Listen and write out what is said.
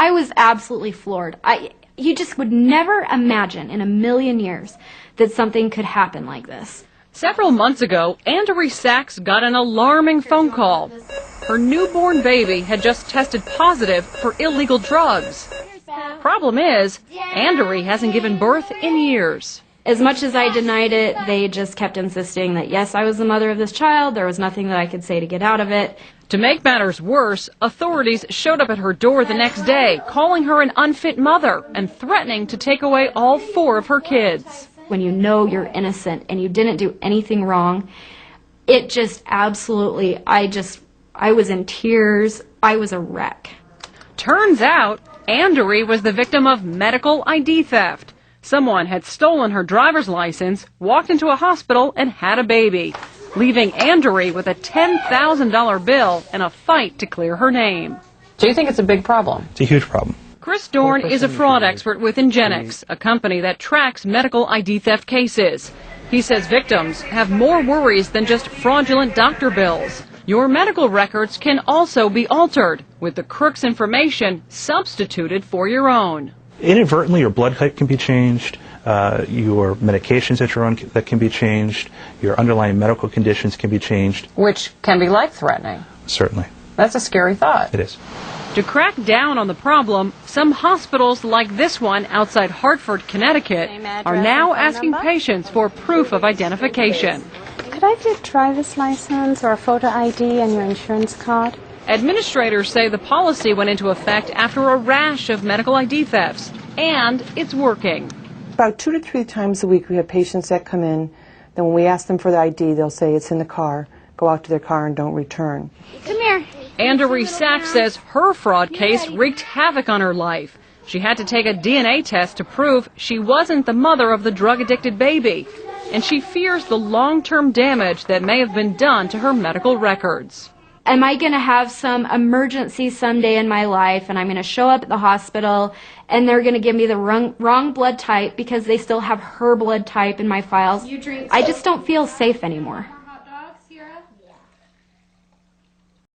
I was absolutely floored. You just would never imagine in a million years that something could happen like this. Several months ago, Andrea Sachs got an alarming phone call. Her newborn baby had just tested positive for illegal drugs. Problem is, Andrea hasn't given birth in years. As much as I denied it, they just kept insisting that, yes, I was the mother of this child. There was nothing that I could say to get out of it. To make matters worse, authorities showed up at her door the next day, calling her an unfit mother and threatening to take away all 4 of her kids. When you know you're innocent and you didn't do anything wrong, it just absolutely, I was in tears. I was a wreck. Turns out, Andrea was the victim of medical ID theft. Someone had stolen her driver's license, walked into a hospital, and had a baby, leaving Andrea with a $10,000 bill and a fight to clear her name. Do you think it's a big problem? It's a huge problem. Chris Dorn is a fraud expert with Ingenix, a company that tracks medical ID theft cases. He says victims have more worries than just fraudulent doctor bills. Your medical records can also be altered, with the crook's information substituted for your own. Inadvertently, your blood type can be changed, your medications that you're on that can be changed, your underlying medical conditions can be changed. Which can be life-threatening. Certainly. That's a scary thought. It is. To crack down on the problem, some hospitals like this one outside Hartford, Connecticut, are now asking patients for proof of identification. Could I get a driver's license or a photo ID and your insurance card? Administrators say the policy went into effect after a rash of medical ID thefts, and it's working. About 2 to 3 times a week we have patients that come in, then when we ask them for the ID, they'll say it's in the car, go out to their car and don't return. Come here. Andrea Sachs says her fraud case wreaked havoc on her life. She had to take a DNA test to prove she wasn't the mother of the drug-addicted baby, and she fears the long-term damage that may have been done to her medical records. Am I going to have some emergency someday in my life and I'm going to show up at the hospital and they're going to give me the wrong blood type because they still have her blood type in my files? I just don't feel safe anymore.